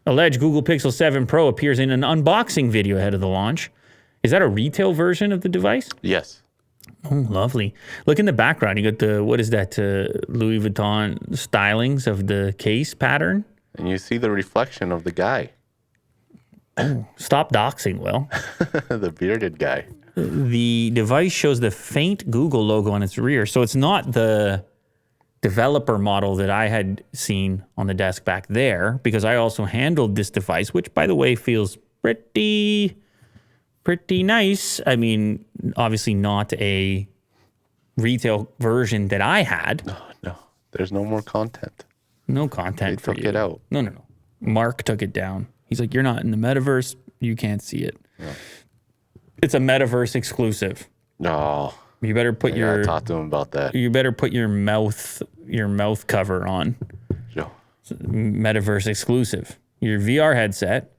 Alleged Google Pixel 7 Pro appears in an unboxing video ahead of the launch. Is that a retail version of the device? Yes. Oh, lovely. Look in the background. You got the, what is that, Louis Vuitton stylings of the case pattern? And you see the reflection of the guy. Oh, stop doxing, Will. The bearded guy. The device shows the faint Google logo on its rear. So it's not the developer model that I had seen on the desk back there, because I also handled this device, which, by the way, feels pretty nice. I mean, obviously not a retail version that I had. No. There's no more content. No content for you. They took it out. No. Mark took it down. He's like, you're not in the metaverse. You can't see it. No. It's a metaverse exclusive. No. You better put I talked to him about that. You better put your mouth cover on. No. Metaverse exclusive. Your VR headset.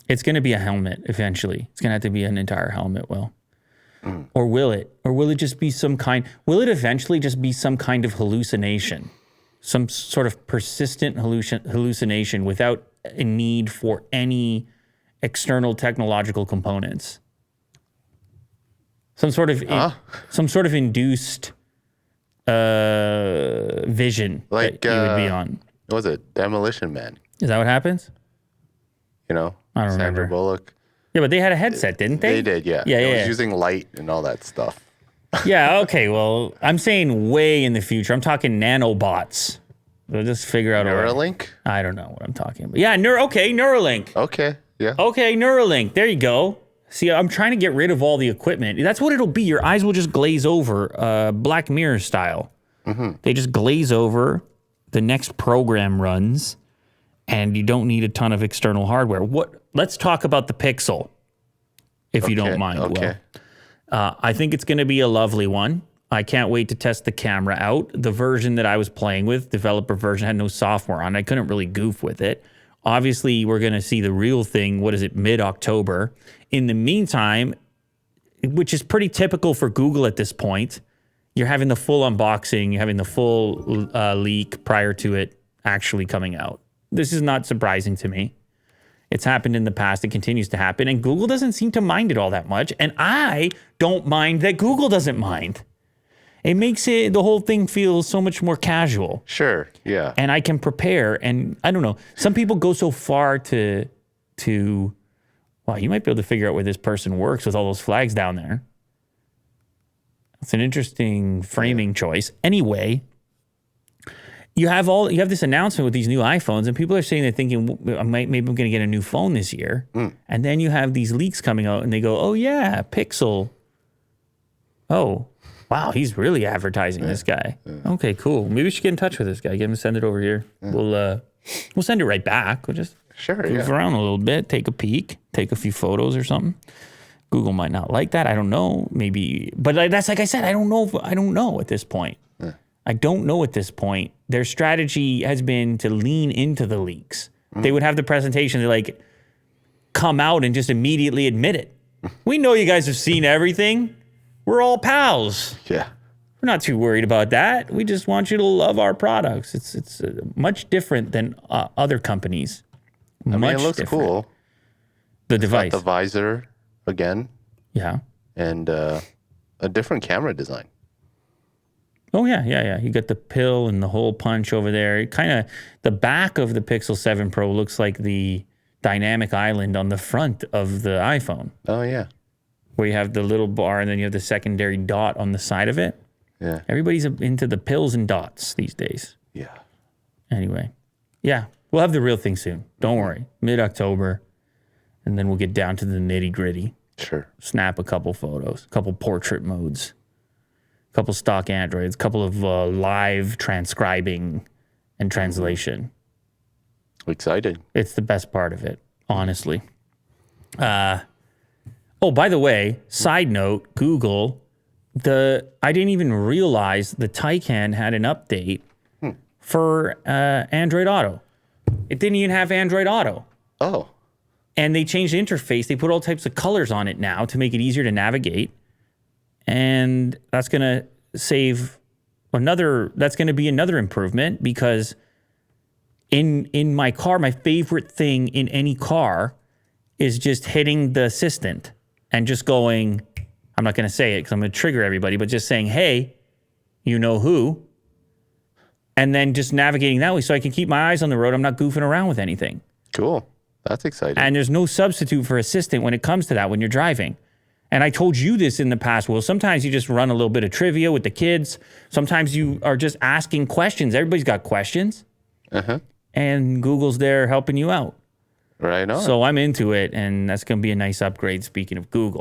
It's going to be a helmet eventually. It's going to have to be an entire helmet, Will. Or will it? Or will it just be some kind? Will it eventually just be some kind of hallucination? Some sort of persistent hallucination without a need for any external technological components? Some sort of induced vision like that you would be on. What was it? Demolition Man. Is that what happens? You know? I don't Sandra remember. Bullock. Yeah, but they had a headset, didn't they? They did, yeah. Yeah, It was using light and all that stuff. Yeah, okay, well, I'm saying way in the future. I'm talking nanobots. We'll just figure out Neuralink? I don't know what I'm talking about. Yeah, Neuralink. Okay, yeah. Okay, Neuralink. There you go. See, I'm trying to get rid of all the equipment. That's what it'll be. Your eyes will just glaze over, Black Mirror style. Mm-hmm. They just glaze over. The next program runs, and you don't need a ton of external hardware. Let's talk about the Pixel, if you don't mind, Okay. Will. I think it's going to be a lovely one. I can't wait to test the camera out. The version that I was playing with, developer version, had no software on it. I couldn't really goof with it. Obviously, we're going to see the real thing, mid-October. In the meantime, which is pretty typical for Google at this point, you're having the full unboxing, you're having the full leak prior to it actually coming out. This is not surprising to me. It's happened in the past. It continues to happen. And Google doesn't seem to mind it all that much. And I don't mind that Google doesn't mind. It makes the whole thing feel so much more casual. Sure, yeah. And I can prepare. And I don't know. Some people go so far to wow, you might be able to figure out where this person works with all those flags down there. It's an interesting framing choice. Anyway, you have this announcement with these new iPhones, and people are saying they're thinking, maybe I'm going to get a new phone this year. And then you have these leaks coming out, and they go, oh yeah, Pixel. Oh, wow, he's really advertising this guy. Yeah. Okay, cool. Maybe we should get in touch with this guy. Get him to send it over here. Yeah. We'll send it right back. We'll just move around a little bit, take a peek, take a few photos or something. Google might not like that. I don't know. Maybe, but that's like I said. I don't know. I don't know at this point. Yeah. I don't know at this point. Their strategy has been to lean into the leaks. They would have the presentation to like come out and just immediately admit it. We know you guys have seen everything. We're all pals. Yeah. We're not too worried about that. We just want you to love our products. It's much different than other companies. I mean, it looks cool. The device. Got the visor again. Yeah. And a different camera design. Oh, yeah. You got the pill and the hole punch over there. The back of the Pixel 7 Pro looks like the dynamic island on the front of the iPhone. Oh, yeah. Where you have the little bar and then you have the secondary dot on the side of it. Yeah. Everybody's into the pills and dots these days. Yeah. Anyway. Yeah. We'll have the real thing soon. Don't worry. Mid-October. And then we'll get down to the nitty-gritty. Sure. Snap a couple photos. A couple portrait modes. A couple stock Androids. A couple of live transcribing and translation. Excited. It's the best part of it, honestly. Oh, by the way, side note, Google, I didn't even realize the Taycan had an update for Android Auto. It didn't even have Android Auto. Oh. And they changed the interface. They put all types of colors on it now to make it easier to navigate. And that's going to that's going to be another improvement because in my car, my favorite thing in any car is just hitting the assistant and just going, I'm not going to say it because I'm going to trigger everybody, but just saying, hey, you know who? And then just navigating that way so I can keep my eyes on the road. I'm not goofing around with anything. Cool. That's exciting. And there's no substitute for assistant when it comes to that when you're driving. And I told you this in the past, Will. Sometimes you just run a little bit of trivia with the kids. Sometimes you are just asking questions. Everybody's got questions. Uh-huh. And Google's there helping you out. Right on. So I'm into it, and that's going to be a nice upgrade, speaking of Google.